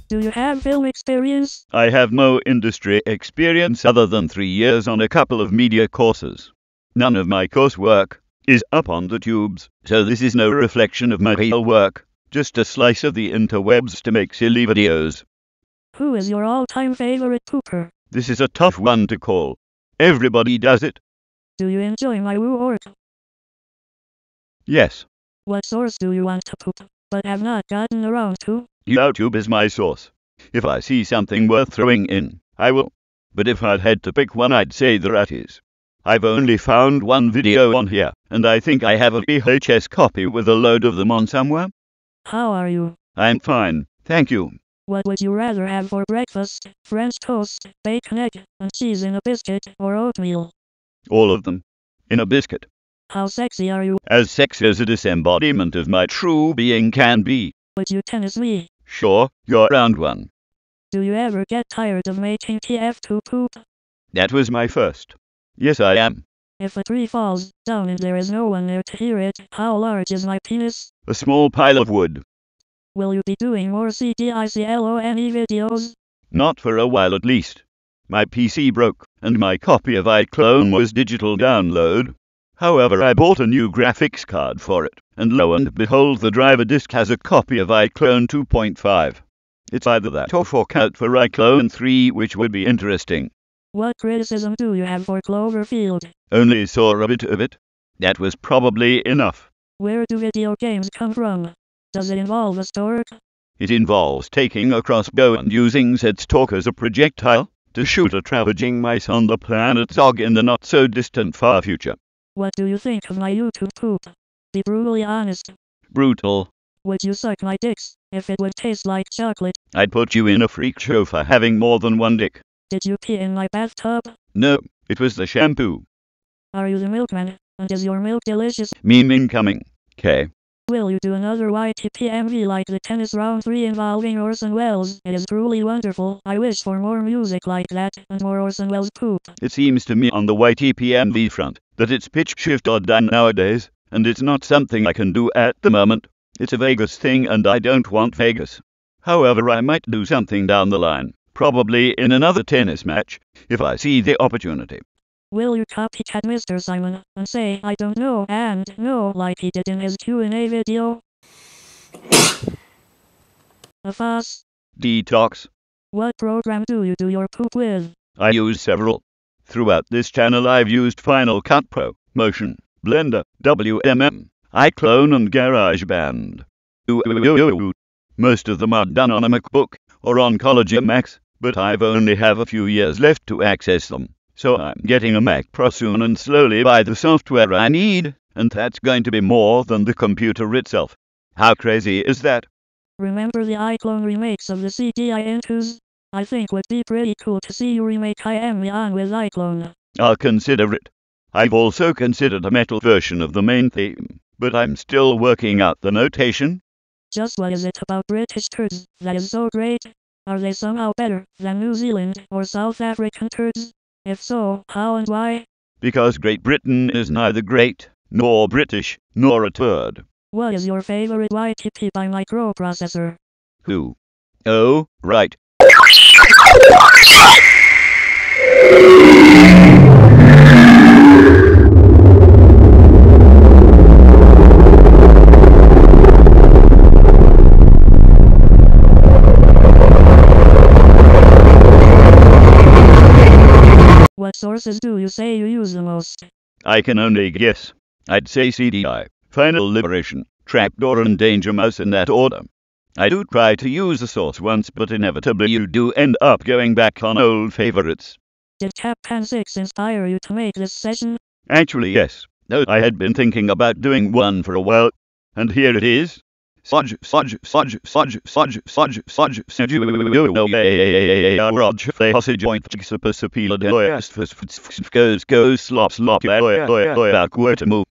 Do you have film experience? I have no industry experience other than 3 years on a couple of media courses. None of my coursework is up on the tubes, so this is no reflection of my real work, just a slice of the interwebs to make silly videos. Who is your all-time favorite pooper? This is a tough one to call. Everybody does it. Do you enjoy my work? Yes. What source do you want to poop, but have not gotten around to? YouTube is my source. If I see something worth throwing in, I will. But if I'd had to pick one, I'd say the Ratties. I've only found one video on here, and I think I have a VHS copy with a load of them on somewhere. How are you? I'm fine, thank you. What would you rather have for breakfast? French toast, bacon, egg, and cheese in a biscuit, or oatmeal? All of them. In a biscuit. How sexy are you? As sexy as a disembodiment of my true being can be. Would you tennis me? Sure, you're round one. Do you ever get tired of making pt.2 poop? That was my first. Yes, I am. If a tree falls down and there is no one there to hear it, how large is my penis? A small pile of wood. Will you be doing more CDICLONE videos? Not for a while at least. My PC broke, and my copy of iClone was digital download. However, I bought a new graphics card for it, and lo and behold, the driver disk has a copy of iClone 2.5. It's either that or fork out for iClone 3, which would be interesting. What criticism do you have for Cloverfield? Only saw a bit of it. That was probably enough. Where do video games come from? Does it involve a stork? It involves taking a crossbow and using said stork as a projectile to shoot at ravaging mice on the planet Zog in the not-so-distant far future. What do you think of my YouTube poop? Be brutally honest. Brutal. Would you suck my dicks if it would taste like chocolate? I'd put you in a freak show for having more than one dick. Did you pee in my bathtub? No, it was the shampoo. Are you the milkman, and is your milk delicious? Meme incoming. K. Will you do another YTPMV like the tennis round 3 involving Orson Welles? It is truly wonderful. I wish for more music like that, and more Orson Welles poop. It seems to me on the YTPMV front that it's pitch shift or done nowadays, and it's not something I can do at the moment. It's a Vegas thing and I don't want Vegas. However, I might do something down the line, probably in another tennis match, if I see the opportunity. Will you copycat Mr. Simon and say I don't know and no like he did in his Q&A video? A fuss. Detox. What program do you do your poop with? I use several. Throughout this channel I've used Final Cut Pro, Motion, Blender, WMM, iClone and GarageBand. Most of them are done on a MacBook or on College Macs, but I've only have a few years left to access them. So I'm getting a Mac Pro soon and slowly buy the software I need, and that's going to be more than the computer itself. How crazy is that? Remember the iClone remakes of the CDI Intos? I think would be pretty cool to see you remake I Am Leon with iClone. I'll consider it. I've also considered a metal version of the main theme, but I'm still working out the notation. Just what is it about British turds that is so great? Are they somehow better than New Zealand or South African turds? If so, how and why? Because Great Britain is neither great, nor British, nor a turd. What is your favorite YTP by microprocessor? Who? Oh, right. What sources do you say you use the most? I can only guess. I'd say CDI, Final Liberation, Trapdoor and Danger Mouse in that order. I do try to use the source once, but inevitably you do end up going back on old favorites. Did Capcan 6 inspire you to make this session? Actually yes, though I had been thinking about doing one for a while, and here it is. Sodge, sausage, joint, goes, slop, backward move.